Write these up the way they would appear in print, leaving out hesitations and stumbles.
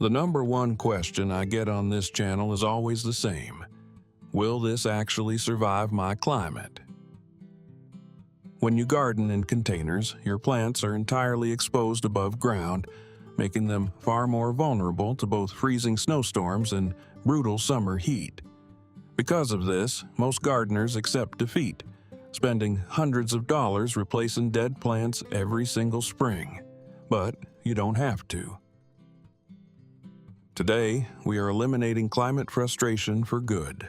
The number one question I get on this channel is always the same. Will this actually survive my climate? When you garden in containers, your plants are entirely exposed above ground, making them far more vulnerable to both freezing snowstorms and brutal summer heat. Because of this, most gardeners accept defeat, spending hundreds of dollars replacing dead plants every single spring. But you don't have to. Today, we are eliminating climate frustration for good.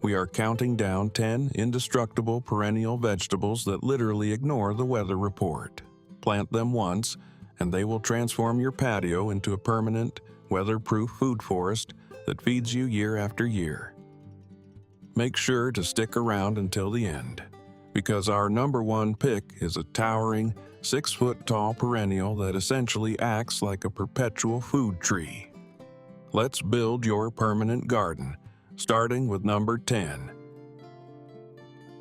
We are counting down 10 indestructible perennial vegetables that literally ignore the weather report. Plant them once, and they will transform your patio into a permanent, weatherproof food forest that feeds you year after year. Make sure to stick around until the end, because our number one pick is a towering, 6-foot-tall perennial that essentially acts like a perpetual food tree. Let's build your permanent garden, starting with number 10.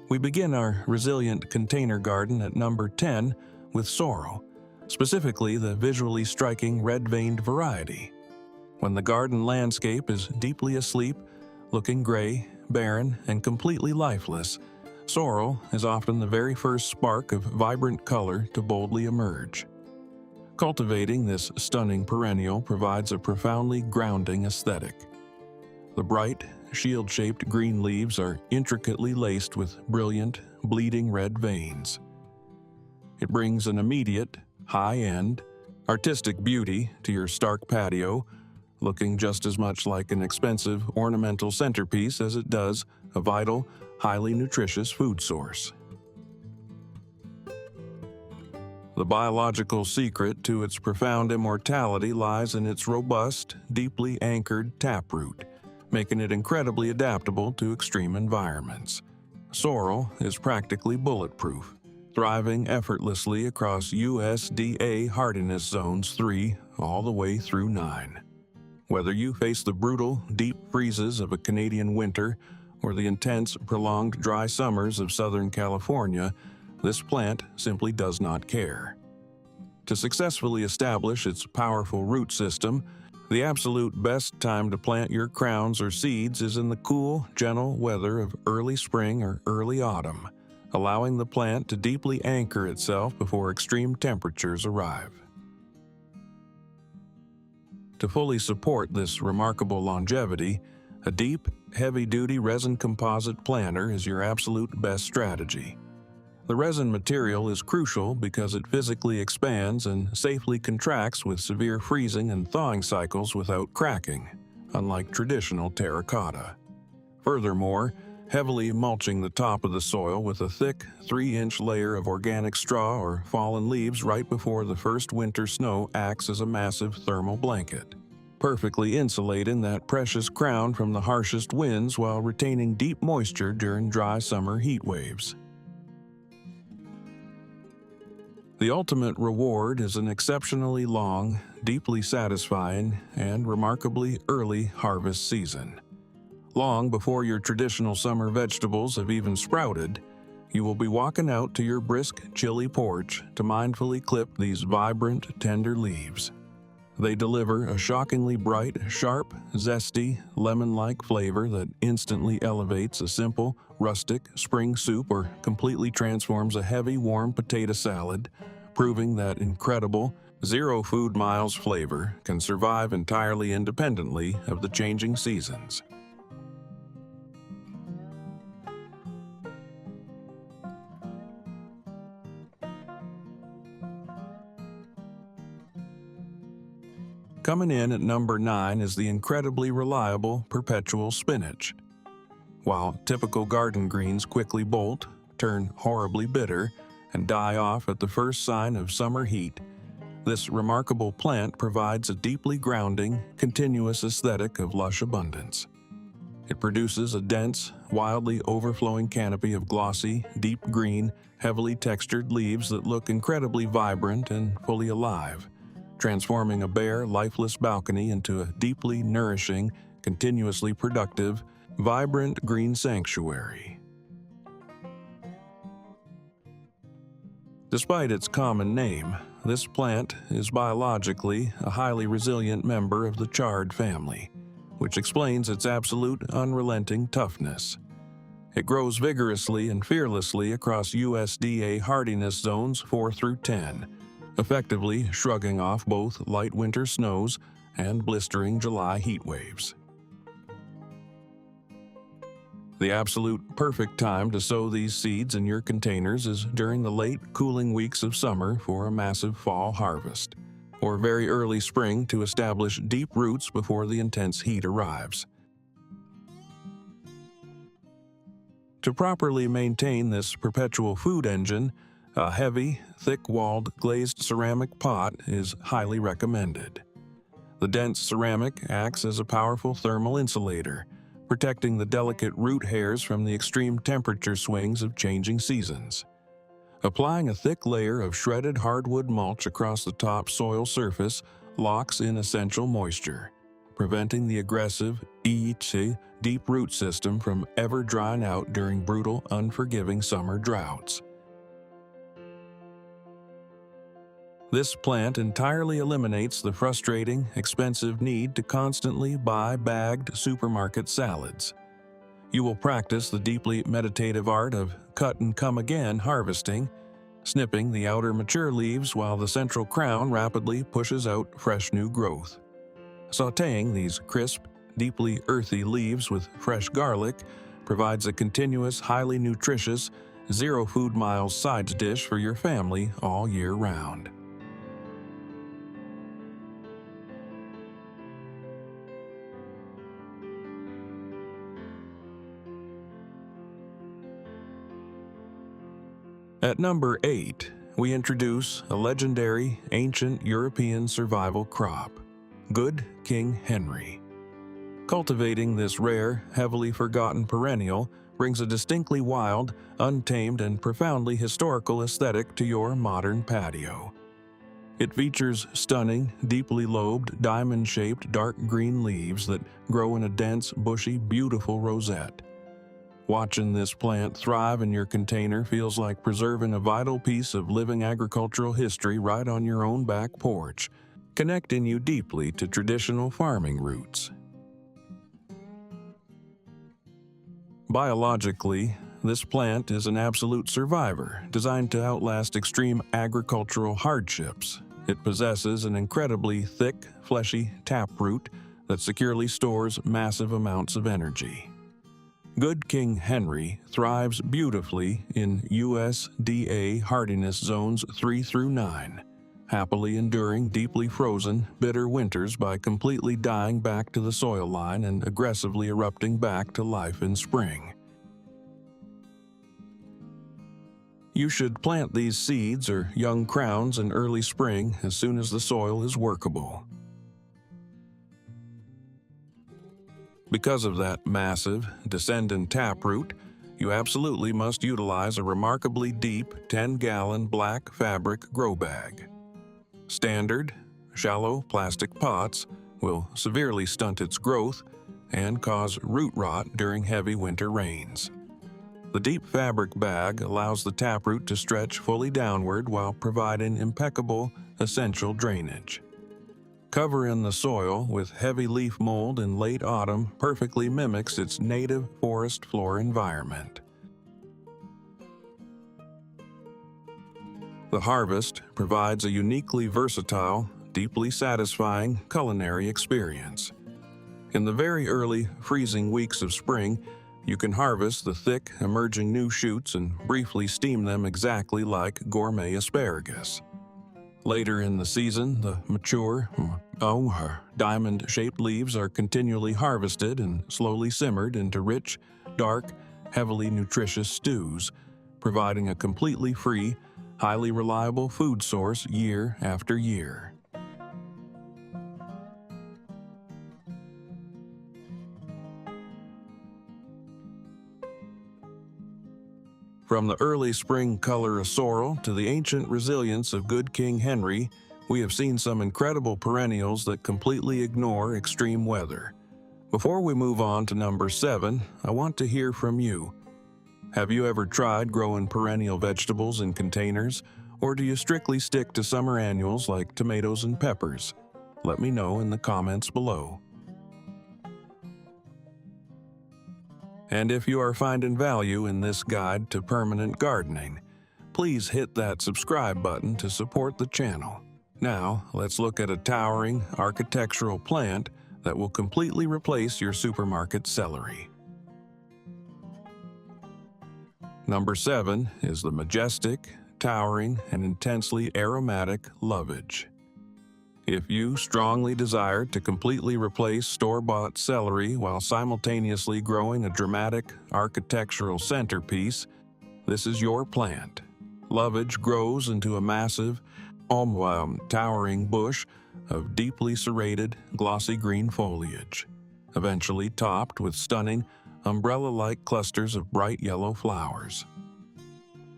We begin our resilient container garden at number 10 with sorrel, specifically the visually striking red-veined variety. When the garden landscape is deeply asleep, looking gray, barren, and completely lifeless, sorrel is often the very first spark of vibrant color to boldly emerge. Cultivating this stunning perennial provides a profoundly grounding aesthetic. The bright, shield-shaped green leaves are intricately laced with brilliant, bleeding red veins. It brings an immediate, high-end, artistic beauty to your stark patio, looking just as much like an expensive ornamental centerpiece as it does a vital, highly nutritious food source. The biological secret to its profound immortality lies in its robust, deeply anchored taproot, making it incredibly adaptable to extreme environments. Sorrel is practically bulletproof, thriving effortlessly across USDA hardiness zones 3 all the way through 9. Whether you face the brutal, deep freezes of a Canadian winter or the intense, prolonged dry summers of Southern California, this plant simply does not care. To successfully establish its powerful root system, the absolute best time to plant your crowns or seeds is in the cool, gentle weather of early spring or early autumn, allowing the plant to deeply anchor itself before extreme temperatures arrive. To fully support this remarkable longevity, a deep, heavy-duty resin composite planter is your absolute best strategy. The resin material is crucial because it physically expands and safely contracts with severe freezing and thawing cycles without cracking, unlike traditional terracotta. Furthermore, heavily mulching the top of the soil with a thick 3-inch layer of organic straw or fallen leaves right before the first winter snow acts as a massive thermal blanket, perfectly insulating that precious crown from the harshest winds while retaining deep moisture during dry summer heat waves. The ultimate reward is an exceptionally long, deeply satisfying, and remarkably early harvest season. Long before your traditional summer vegetables have even sprouted, you will be walking out to your brisk, chilly porch to mindfully clip these vibrant, tender leaves. They deliver a shockingly bright, sharp, zesty, lemon-like flavor that instantly elevates a simple, rustic spring soup or completely transforms a heavy, warm potato salad, proving that incredible, zero food miles flavor can survive entirely independently of the changing seasons. Coming in at number 9 is the incredibly reliable Perpetual Spinach. While typical garden greens quickly bolt, turn horribly bitter, and die off at the first sign of summer heat, this remarkable plant provides a deeply grounding, continuous aesthetic of lush abundance. It produces a dense, wildly overflowing canopy of glossy, deep green, heavily textured leaves that look incredibly vibrant and fully alive, transforming a bare, lifeless balcony into a deeply nourishing, continuously productive, vibrant green sanctuary. Despite its common name, this plant is biologically a highly resilient member of the chard family, which explains its absolute unrelenting toughness. It grows vigorously and fearlessly across USDA hardiness zones 4 through 10, effectively shrugging off both light winter snows and blistering July heat waves. The absolute perfect time to sow these seeds in your containers is during the late, cooling weeks of summer for a massive fall harvest, or very early spring to establish deep roots before the intense heat arrives. To properly maintain this perpetual food engine, a heavy, thick-walled glazed ceramic pot is highly recommended. The dense ceramic acts as a powerful thermal insulator, protecting the delicate root hairs from the extreme temperature swings of changing seasons. Applying a thick layer of shredded hardwood mulch across the top soil surface locks in essential moisture, preventing the aggressive deep root system from ever drying out during brutal, unforgiving summer droughts. This plant entirely eliminates the frustrating, expensive need to constantly buy bagged supermarket salads. You will practice the deeply meditative art of cut and come again harvesting, snipping the outer mature leaves while the central crown rapidly pushes out fresh new growth. Sautéing these crisp, deeply earthy leaves with fresh garlic provides a continuous, highly nutritious, 0 food miles sides dish for your family all year round. At number 8, we introduce a legendary ancient European survival crop, Good King Henry. Cultivating this rare, heavily forgotten perennial brings a distinctly wild, untamed, and profoundly historical aesthetic to your modern patio. It features stunning, deeply lobed, diamond-shaped dark green leaves that grow in a dense, bushy, beautiful rosette. Watching this plant thrive in your container feels like preserving a vital piece of living agricultural history right on your own back porch, connecting you deeply to traditional farming roots. Biologically, this plant is an absolute survivor, designed to outlast extreme agricultural hardships. It possesses an incredibly thick, fleshy taproot that securely stores massive amounts of energy. Good King Henry thrives beautifully in USDA hardiness zones 3 through 9, happily enduring deeply frozen, bitter winters by completely dying back to the soil line and aggressively erupting back to life in spring. You should plant these seeds or young crowns in early spring as soon as the soil is workable. Because of that massive, descendant taproot, you absolutely must utilize a remarkably deep 10-gallon black fabric grow bag. Standard, shallow plastic pots will severely stunt its growth and cause root rot during heavy winter rains. The deep fabric bag allows the taproot to stretch fully downward while providing impeccable, essential drainage. Covering the soil with heavy leaf mold in late autumn perfectly mimics its native forest floor environment. The harvest provides a uniquely versatile, deeply satisfying culinary experience. In the very early, freezing weeks of spring, you can harvest the thick, emerging new shoots and briefly steam them exactly like gourmet asparagus. Later in the season, the mature, diamond-shaped leaves are continually harvested and slowly simmered into rich, dark, heavily nutritious stews, providing a completely free, highly reliable food source year after year. From the early spring color of sorrel to the ancient resilience of Good King Henry, we have seen some incredible perennials that completely ignore extreme weather. Before we move on to number 7, I want to hear from you. Have you ever tried growing perennial vegetables in containers, Or do you strictly stick to summer annuals like tomatoes and peppers? Let me know in the comments below. And if you are finding value in this guide to permanent gardening, please hit that subscribe button to support the channel. Now, let's look at a towering architectural plant that will completely replace your supermarket celery. Number 7 is the majestic, towering, and intensely aromatic Lovage. If you strongly desire to completely replace store-bought celery while simultaneously growing a dramatic architectural centerpiece, this is your plant. Lovage grows into a massive, towering bush of deeply serrated, glossy green foliage, eventually topped with stunning, umbrella-like clusters of bright yellow flowers.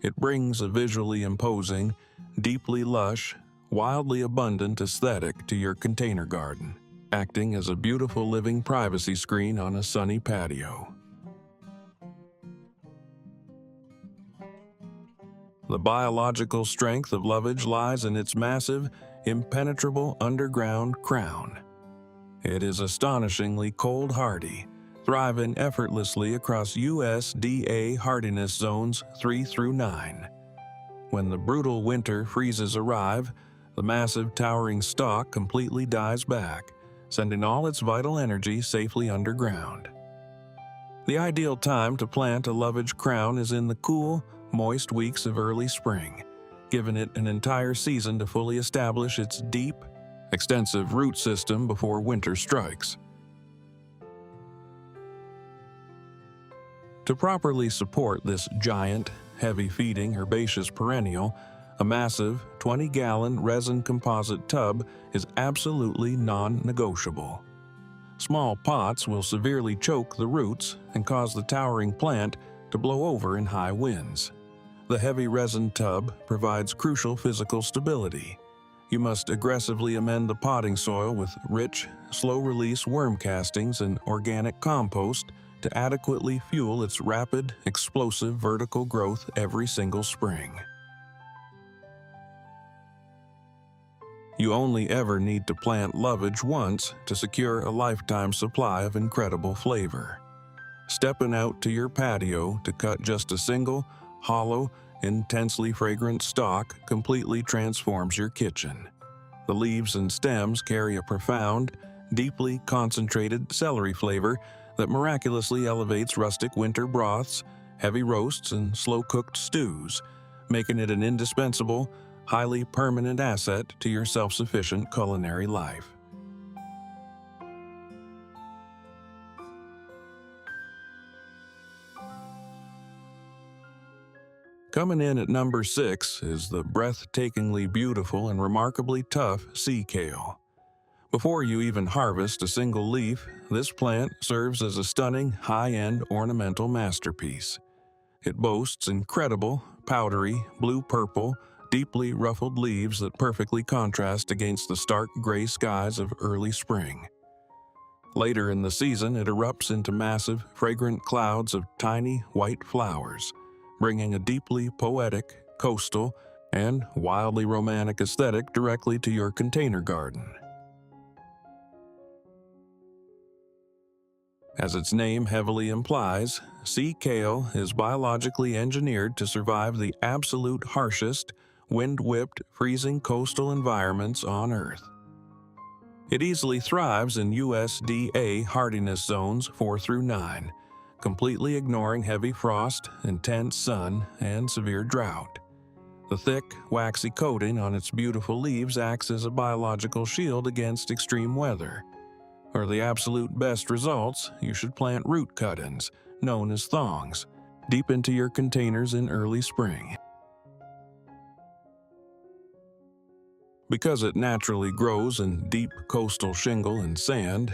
It brings a visually imposing, deeply lush, wildly abundant aesthetic to your container garden, acting as a beautiful living privacy screen on a sunny patio. The biological strength of Lovage lies in its massive, impenetrable underground crown. It is astonishingly cold-hardy, thriving effortlessly across USDA hardiness zones 3 through 9. When the brutal winter freezes arrive, the massive towering stalk completely dies back, sending all its vital energy safely underground. The ideal time to plant a Lovage crown is in the cool, moist weeks of early spring, giving it an entire season to fully establish its deep, extensive root system before winter strikes. To properly support this giant, heavy-feeding herbaceous perennial, a massive 20-gallon resin composite tub is absolutely non-negotiable. Small pots will severely choke the roots and cause the towering plant to blow over in high winds. The heavy resin tub provides crucial physical stability. You must aggressively amend the potting soil with rich, slow-release worm castings and organic compost to adequately fuel its rapid, explosive vertical growth every single spring. You only ever need to plant Lovage once to secure a lifetime supply of incredible flavor. Stepping out to your patio to cut just a single, hollow, intensely fragrant stalk completely transforms your kitchen. The leaves and stems carry a profound, deeply concentrated celery flavor that miraculously elevates rustic winter broths, heavy roasts, and slow-cooked stews, making it an indispensable, highly permanent asset to your self-sufficient culinary life. Coming in at number 6 is the breathtakingly beautiful and remarkably tough sea kale. Before you even harvest a single leaf, this plant serves as a stunning, high-end ornamental masterpiece. It boasts incredible, powdery, blue-purple, deeply ruffled leaves that perfectly contrast against the stark gray skies of early spring. Later in the season, it erupts into massive, fragrant clouds of tiny, white flowers, bringing a deeply poetic, coastal, and wildly romantic aesthetic directly to your container garden. As its name heavily implies, sea kale is biologically engineered to survive the absolute harshest, wind-whipped, freezing coastal environments on Earth. It easily thrives in USDA hardiness zones 4 through 9, completely ignoring heavy frost, intense sun, and severe drought. The thick, waxy coating on its beautiful leaves acts as a biological shield against extreme weather. For the absolute best results, you should plant root cut-ins, known as thongs, deep into your containers in early spring. Because it naturally grows in deep coastal shingle and sand,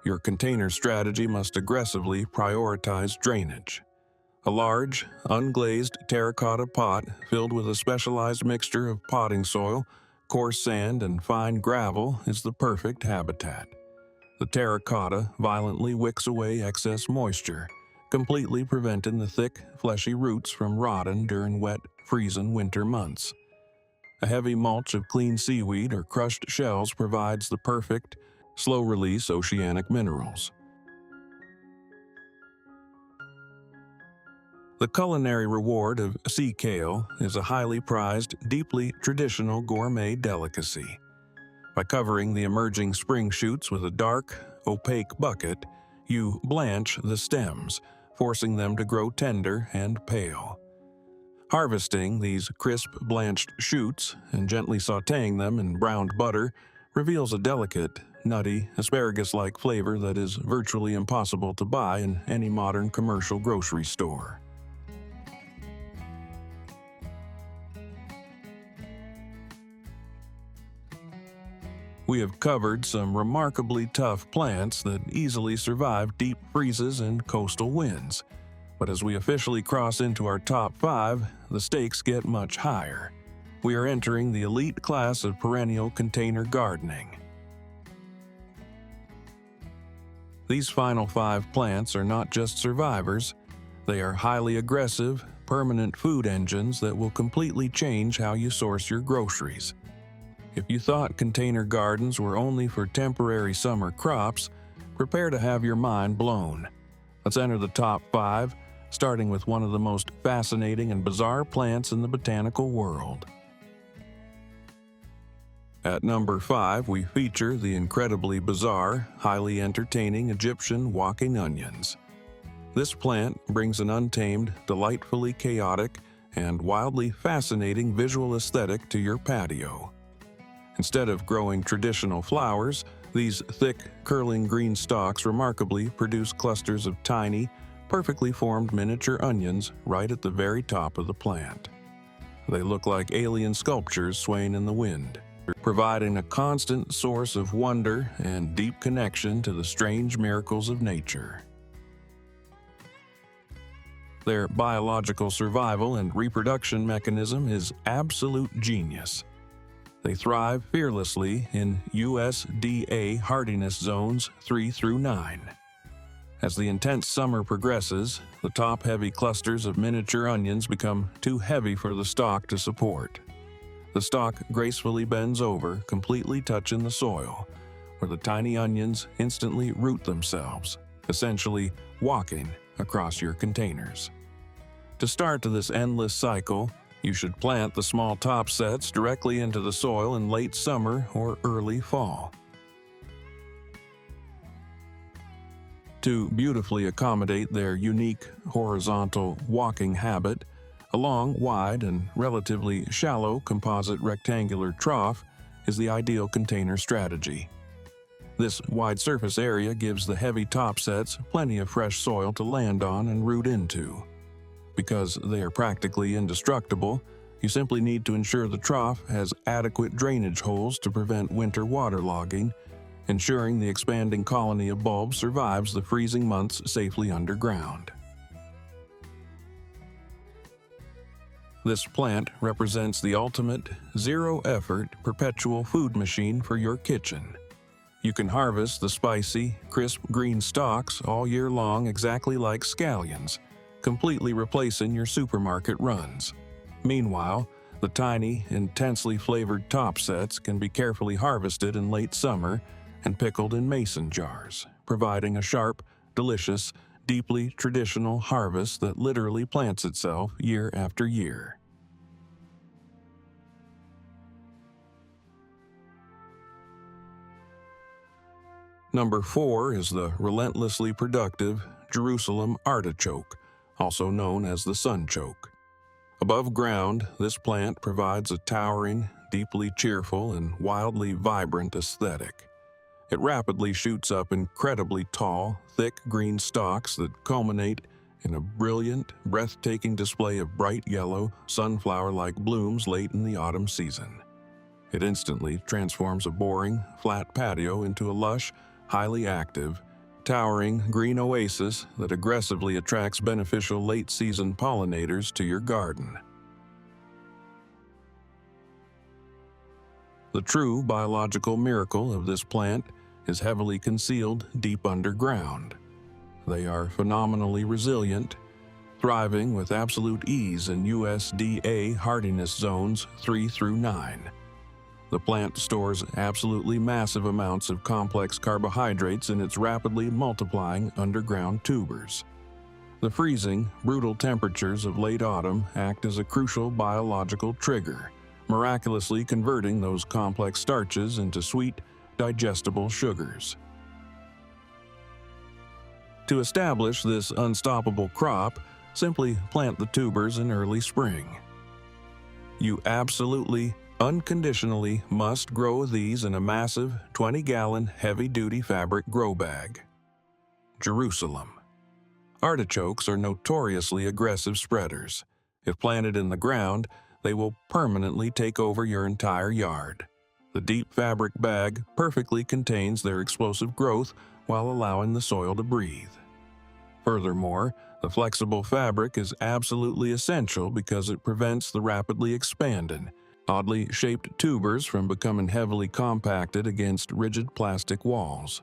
your container strategy must aggressively prioritize drainage. A large, unglazed terracotta pot filled with a specialized mixture of potting soil, coarse sand, and fine gravel is the perfect habitat. The terracotta violently wicks away excess moisture, completely preventing the thick, fleshy roots from rotting during wet, freezing winter months. A heavy mulch of clean seaweed or crushed shells provides the perfect, slow-release oceanic minerals. The culinary reward of sea kale is a highly prized, deeply traditional gourmet delicacy. By covering the emerging spring shoots with a dark, opaque bucket, you blanch the stems, forcing them to grow tender and pale. Harvesting these crisp, blanched shoots and gently sautéing them in browned butter reveals a delicate, nutty, asparagus-like flavor that is virtually impossible to buy in any modern commercial grocery store. We have covered some remarkably tough plants that easily survive deep freezes and coastal winds. But as we officially cross into our top 5, the stakes get much higher. We are entering the elite class of perennial container gardening. These final 5 plants are not just survivors, they are highly aggressive, permanent food engines that will completely change how you source your groceries. If you thought container gardens were only for temporary summer crops, prepare to have your mind blown. Let's enter the top 5, starting with one of the most fascinating and bizarre plants in the botanical world. At number 5, we feature the incredibly bizarre, highly entertaining Egyptian walking onions. This plant brings an untamed, delightfully chaotic, and wildly fascinating visual aesthetic to your patio. Instead of growing traditional flowers, these thick, curling green stalks remarkably produce clusters of tiny, perfectly formed miniature onions right at the very top of the plant. They look like alien sculptures swaying in the wind, providing a constant source of wonder and deep connection to the strange miracles of nature. Their biological survival and reproduction mechanism is absolute genius. They thrive fearlessly in USDA hardiness zones 3 through 9. As the intense summer progresses, the top-heavy clusters of miniature onions become too heavy for the stalk to support. The stalk gracefully bends over, completely touching the soil, where the tiny onions instantly root themselves, essentially walking across your containers. To start this endless cycle, you should plant the small top sets directly into the soil in late summer or early fall. To beautifully accommodate their unique horizontal walking habit, a long, wide, and relatively shallow composite rectangular trough is the ideal container strategy. This wide surface area gives the heavy top sets plenty of fresh soil to land on and root into. Because they are practically indestructible, you simply need to ensure the trough has adequate drainage holes to prevent winter waterlogging, ensuring the expanding colony of bulbs survives the freezing months safely underground. This plant represents the ultimate, zero-effort, perpetual food machine for your kitchen. You can harvest the spicy, crisp green stalks all year long exactly like scallions, completely replacing your supermarket runs. Meanwhile, the tiny, intensely flavored top sets can be carefully harvested in late summer and pickled in mason jars, providing a sharp, delicious, deeply traditional harvest that literally plants itself year after year. Number 4 is the relentlessly productive Jerusalem artichoke, also known as the sunchoke. Above ground, this plant provides a towering, deeply cheerful, and wildly vibrant aesthetic. It rapidly shoots up incredibly tall, thick green stalks that culminate in a brilliant, breathtaking display of bright yellow, sunflower-like blooms late in the autumn season. It instantly transforms a boring, flat patio into a lush, highly active, towering green oasis that aggressively attracts beneficial late-season pollinators to your garden. The true biological miracle of this plant is heavily concealed deep underground. They are phenomenally resilient, thriving with absolute ease in USDA hardiness zones 3 through 9. The plant stores absolutely massive amounts of complex carbohydrates in its rapidly multiplying underground tubers. The freezing, brutal temperatures of late autumn act as a crucial biological trigger, miraculously converting those complex starches into sweet, digestible sugars. To establish this unstoppable crop, simply plant the tubers in early spring. You absolutely, unconditionally must grow these in a massive 20-gallon heavy-duty fabric grow bag. Jerusalem. Artichokes are notoriously aggressive spreaders. If planted in the ground, they will permanently take over your entire yard. The deep fabric bag perfectly contains their explosive growth while allowing the soil to breathe. Furthermore, the flexible fabric is absolutely essential because it prevents the rapidly expanding, oddly shaped tubers from becoming heavily compacted against rigid plastic walls.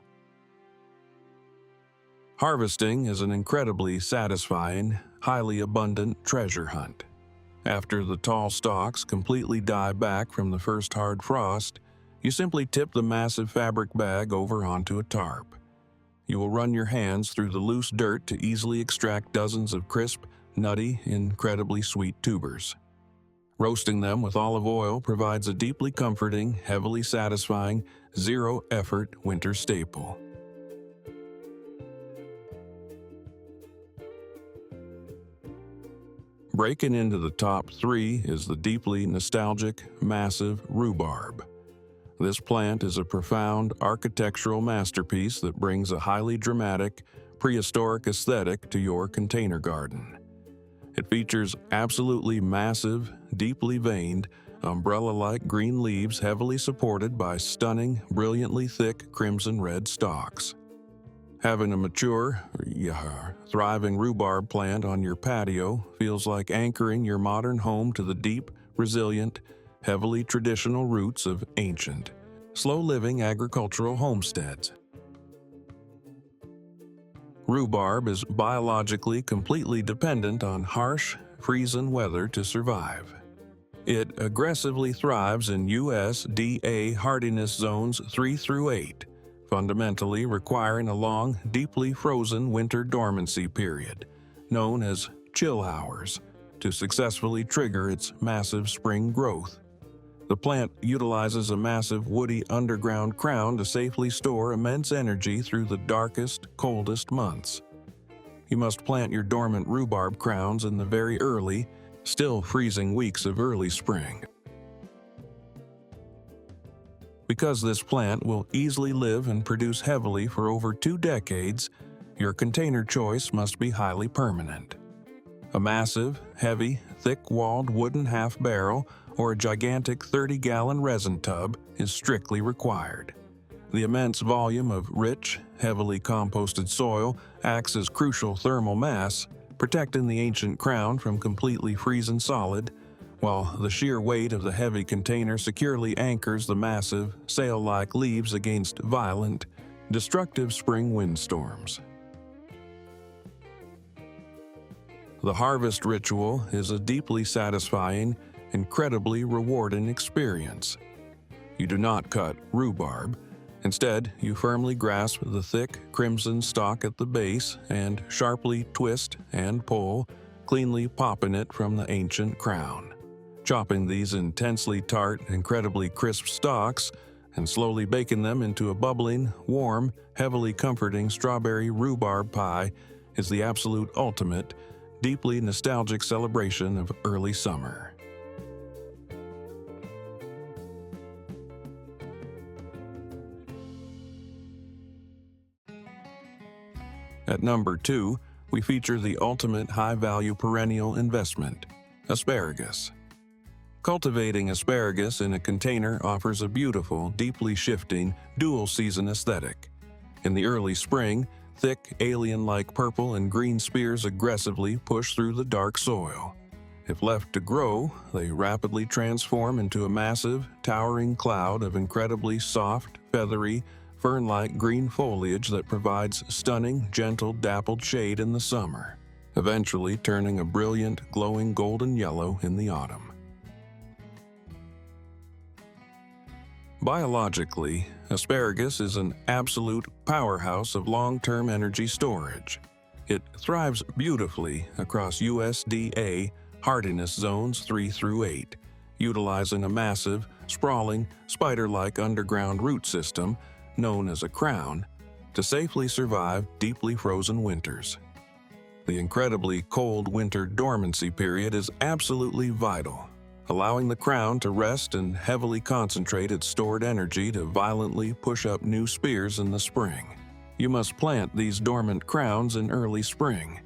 Harvesting is an incredibly satisfying, highly abundant treasure hunt. After the tall stalks completely die back from the first hard frost, you simply tip the massive fabric bag over onto a tarp. You will run your hands through the loose dirt to easily extract dozens of crisp, nutty, incredibly sweet tubers. Roasting them with olive oil provides a deeply comforting, heavily satisfying, zero-effort winter staple. Breaking into the top 3 is the deeply nostalgic, massive rhubarb. This plant is a profound architectural masterpiece that brings a highly dramatic, prehistoric aesthetic to your container garden. It features absolutely massive, deeply veined, umbrella-like green leaves heavily supported by stunning, brilliantly thick crimson-red stalks. Having a mature, thriving rhubarb plant on your patio feels like anchoring your modern home to the deep, resilient, heavily traditional roots of ancient, slow-living agricultural homesteads. Rhubarb is biologically completely dependent on harsh, freezing weather to survive. It aggressively thrives in USDA hardiness zones 3 through 8, fundamentally requiring a long, deeply frozen winter dormancy period, known as chill hours, to successfully trigger its massive spring growth. The plant utilizes a massive woody underground crown to safely store immense energy through the darkest, coldest months. You must plant your dormant rhubarb crowns in the very early, still freezing weeks of early spring. Because this plant will easily live and produce heavily for over 2 decades, your container choice must be highly permanent. A massive, heavy, thick-walled wooden half-barrel or a gigantic 30-gallon resin tub is strictly required. The immense volume of rich, heavily composted soil acts as crucial thermal mass, protecting the ancient crown from completely freezing solid, while the sheer weight of the heavy container securely anchors the massive, sail-like leaves against violent, destructive spring windstorms. The harvest ritual is a deeply satisfying, incredibly rewarding experience. You do not cut rhubarb. Instead, you firmly grasp the thick, crimson stalk at the base and sharply twist and pull, cleanly popping it from the ancient crown. Chopping these intensely tart, incredibly crisp stalks and slowly baking them into a bubbling, warm, heavily comforting strawberry rhubarb pie is the absolute ultimate, deeply nostalgic celebration of early summer. At number 2, we feature the ultimate high-value perennial investment, asparagus. Cultivating asparagus in a container offers a beautiful, deeply shifting, dual-season aesthetic. In the early spring, thick, alien-like purple and green spears aggressively push through the dark soil. If left to grow, they rapidly transform into a massive, towering cloud of incredibly soft, feathery, fern-like green foliage that provides stunning, gentle, dappled shade in the summer. eventually turning a brilliant, glowing golden yellow in the autumn. Biologically, asparagus is an absolute powerhouse of long-term energy storage. It thrives beautifully across USDA hardiness zones 3 through 8, utilizing a massive, sprawling, spider-like underground root system known as a crown to safely survive deeply frozen winters. The incredibly cold winter dormancy period is absolutely vital, allowing the crown to rest and heavily concentrate its stored energy to violently push up new spears in the spring. You must plant these dormant crowns in early spring.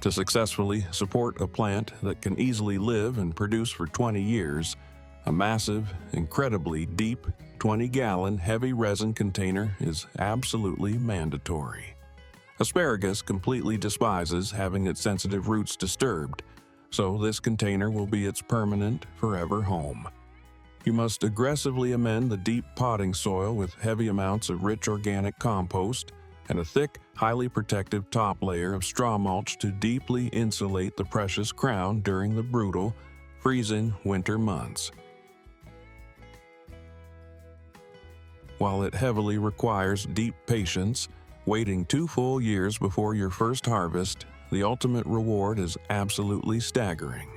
To successfully support a plant that can easily live and produce for 20 years, a massive, incredibly deep, 20-gallon heavy resin container is absolutely mandatory. Asparagus completely despises having its sensitive roots disturbed, so this container will be its permanent, forever home. You must aggressively amend the deep potting soil with heavy amounts of rich organic compost and a thick, highly protective top layer of straw mulch to deeply insulate the precious crown during the brutal, freezing winter months. While it heavily requires deep patience, waiting 2 full years before your first harvest, the ultimate reward is absolutely staggering.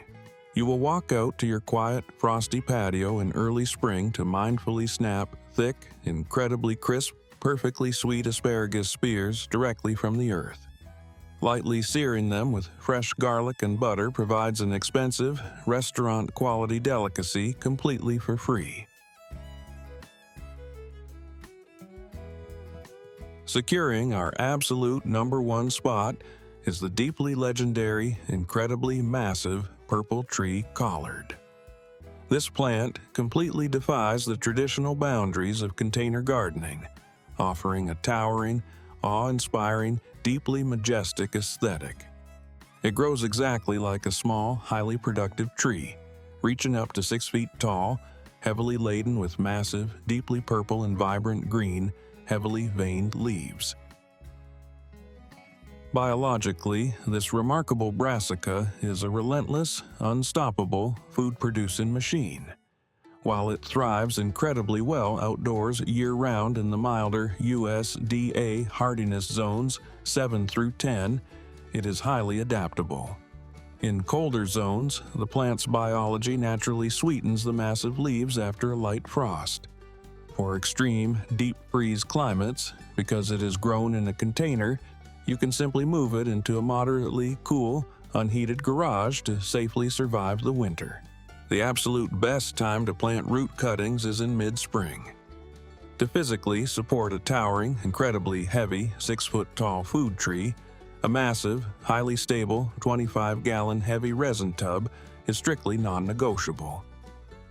You will walk out to your quiet, frosty patio in early spring to mindfully snap thick, incredibly crisp, perfectly sweet asparagus spears directly from the earth. Lightly searing them with fresh garlic and butter provides an expensive, restaurant-quality delicacy completely for free. Securing our absolute #1 spot is the deeply legendary, incredibly massive purple tree collard. This plant completely defies the traditional boundaries of container gardening, offering a towering, awe-inspiring, deeply majestic aesthetic. It grows exactly like a small, highly productive tree, reaching up to 6 feet tall, heavily laden with massive, deeply purple and vibrant green, heavily veined leaves. Biologically, this remarkable brassica is a relentless, unstoppable food-producing machine. While it thrives incredibly well outdoors year-round in the milder USDA hardiness zones 7 through 10, it is highly adaptable. In colder zones, the plant's biology naturally sweetens the massive leaves after a light frost. For extreme, deep freeze climates, because it is grown in a container, you can simply move it into a moderately cool, unheated garage to safely survive the winter. The absolute best time to plant root cuttings is in mid-spring. To physically support a towering, incredibly heavy, 6-foot-tall food tree, a massive, highly stable, 25-gallon heavy resin tub is strictly non-negotiable.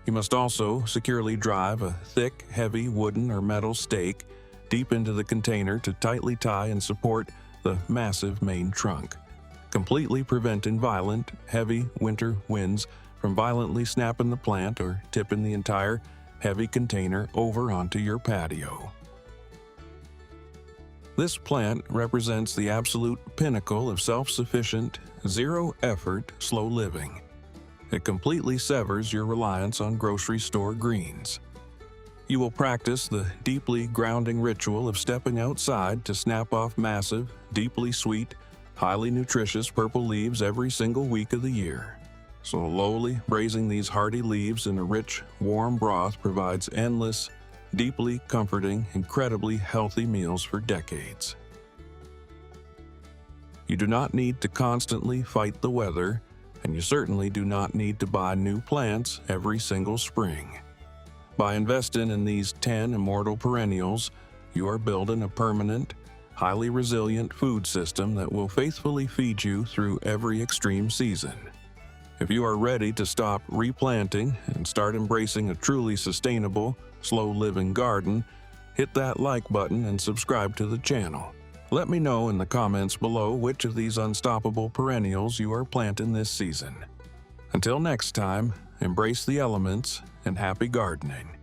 You must also securely drive a thick, heavy wooden or metal stake deep into the container to tightly tie and support the massive main trunk, completely preventing violent, heavy winter winds from violently snapping the plant or tipping the entire heavy container over onto your patio. This plant represents the absolute pinnacle of self-sufficient, zero-effort, slow living. It completely severs your reliance on grocery store greens. You will practice the deeply grounding ritual of stepping outside to snap off massive, deeply sweet, highly nutritious purple leaves every single week of the year. Slowly braising these hardy leaves in a rich, warm broth provides endless, deeply comforting, incredibly healthy meals for decades. You do not need to constantly fight the weather, and you certainly do not need to buy new plants every single spring. By investing in these 10 immortal perennials, you are building a permanent, highly resilient food system that will faithfully feed you through every extreme season. If you are ready to stop replanting and start embracing a truly sustainable, slow-living garden, hit that like button and subscribe to the channel. Let me know in the comments below which of these unstoppable perennials you are planting this season. Until next time, embrace the elements and happy gardening.